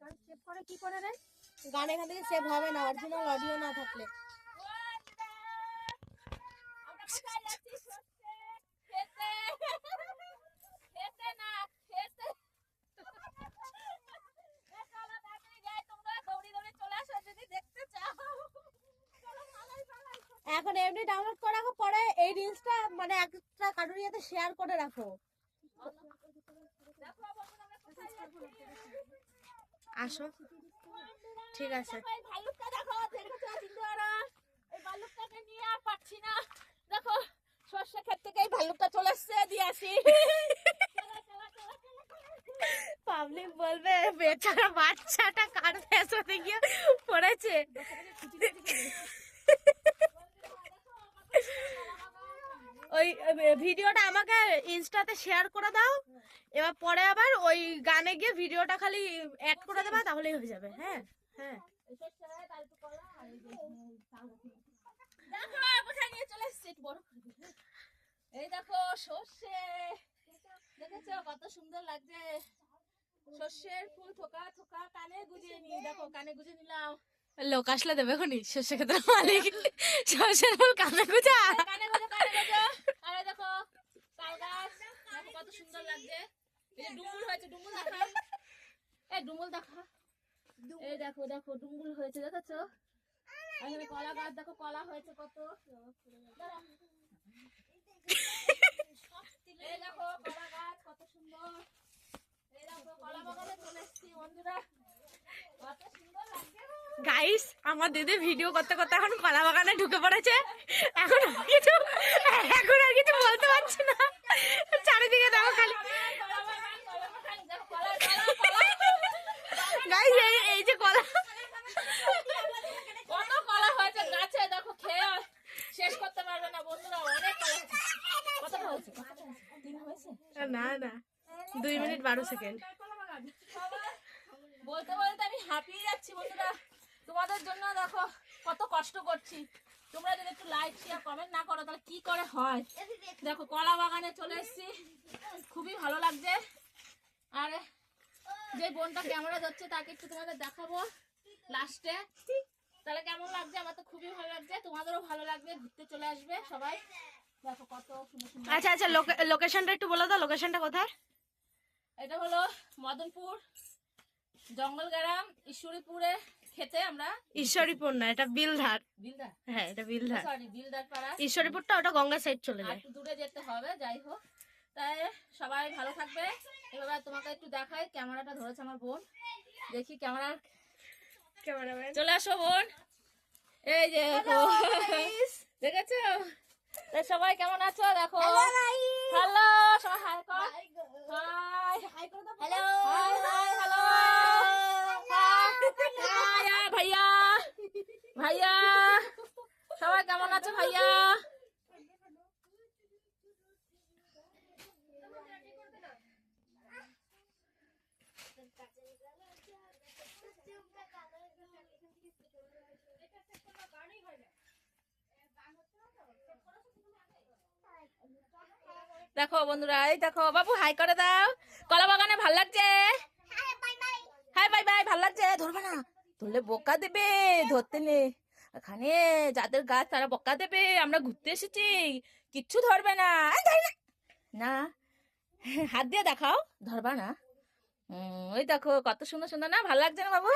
গান সেভ করে কি করে রে? গান এখান থেকে সেভ হবে না অরিজিনাল অডিও না থাকলে। এখন এমনি ডাউনলোড করে রাখো, পরে এই রিলসটা মানে একটা কার্টুন ইয়েতে শেয়ার করে রাখো। আসো, ঠিক আছে। ভাল্লুকটা দেখো, এই ভাল্লুকটাকে নিয়ে আর পাচ্ছি না। দেখো সর্ষে ক্ষেত থেকে এই ভাল্লুকটা চলে এসছে, দিয়ে আসি। পাবলিক বলবে বেচারা বাচ্চাটা কার ফেসতে গিয়ে পড়েছে। ওই ভিডিওটা আমাকে ইনস্টাতে শেয়ার করে দাও, এবার পরে আবার ওই গানে গিয়ে ভিডিওটা খালি অ্যাড করে দেবা, তাহলেই হয়ে যাবে। হ্যাঁ হ্যাঁ, দেখো কোথায় নিয়ে চলে এসছে, বড় এই দেখো সর্ষে, দেখেছো কত সুন্দর লাগছে। সর্ষের ফুল থোকা থোকা কানে গুজিয়ে নি, দেখো কানে গুজিয়ে নিলাম। লোক আসলে দেবে খনি শস্য ক্ষেত্রের মালিক শস্যের ফুল কানে গুজা, কানে গুজো কানে গুজো। আরে দেখো তাল গাছ, দেখো কত সুন্দর লাগছে। এই ডুমুল হয়েছে, ডুমুল দেখা, এই ডুমুল দেখা, এই দেখো দেখো ডুমুল হয়েছে, দেখেছো। এখানে কলা গাছ দেখো, কলা হয়েছে কত। এই দেখো কলা গাছ কত সুন্দর। এই দেখো কলা বাগানে চলে এসেছি বন্ধুরা, কত সুন্দর লাগছে। গাইস আমার দিদি ভিডিও করতে করতে এখন কলা বাগানে ঢুকে পড়েছে। এখন আর কিছু বলতে পারছি না, চারিদিকে দেখো খালি। গাইস এই যে কলা, কত কলা হয়েছে গাছে, দেখো খেয়ে শেষ করতে পারবে না বন্ধুরা, অনেক কলা হয়েছে। কতটা হয়েছে? তিন হয়েছে? না না, 2 মিনিট 12 সেকেন্ড। বলতে বলতে আমি হাঁপিয়ে যাচ্ছি বন্ধুরা, তোমাদের জন্য দেখো কত কষ্ট করছি। তোমরা যদি একটু লাইক শেয়ার কমেন্ট না করো তাহলে কি করে হয়। দেখো কলা বাগানে চলে এসেছি, খুবই ভালো লাগছে। আর যে বোনটা ক্যামেরা ধরছে তাকে একটু তোমাদের দেখাবো লাস্টে, তাহলে কেমন লাগছে। আমার তো খুবই ভালো লাগছে, তোমাদেরও ভালো লাগবে, ঘুরতে চলে আসবে সবাই। দেখো কত সুন্দর সুন্দর। আচ্ছা আচ্ছা, লোকেশনটা একটু বলে দাও, লোকেশনটা কোথায়? এটা হলো মদনপুর জঙ্গল গ্রাম, ঈশ্বরীপুরে খেতে আমরা। ঈশ্বরীপুর না, এটা বিলধার। বিলদার, হ্যাঁ এটা বিলধার, সরি বিলদার পাড়া। ঈশ্বরীপুরটা ওটা গঙ্গা সাইড চলে আর যায়। একটু দূরে যেতে হবে, যাই হোক। তাই সবাই ভালো থাকবে। এবার তোমাকে একটু দেখাই, ক্যামেরাটা ধরেছে আমার বোন, দেখি ক্যামেরা চলে আসো বোন। এই যে দেখো, দেখেছো তাই সবাই কেমন আছো দেখো। হ্যালো সবাই হাই কর, hi hello, hi hi hello, hi ভাইয়া, ভাইয়া সবাই কেমন আছো ভাইয়া। দেখো বন্ধুরা, এই দেখো বাবু হাই করে দাও। কলা বাগানে ভাল লাগছে, হাই বাই বাই, ভাল লাগছে। ধরবে না, ধরলে বোকা দেবে, ধরতে নে। এখানে যাদের গাছ তারা বোকা দেবে, আমরা ঘুরতে এসেছি, কিচ্ছু ধরবে না। না হাত দিয়ে দেখাও, ধরবা না। ওই দেখো কত সুন্দর সুন্দর না, ভাল লাগছে না বাবু।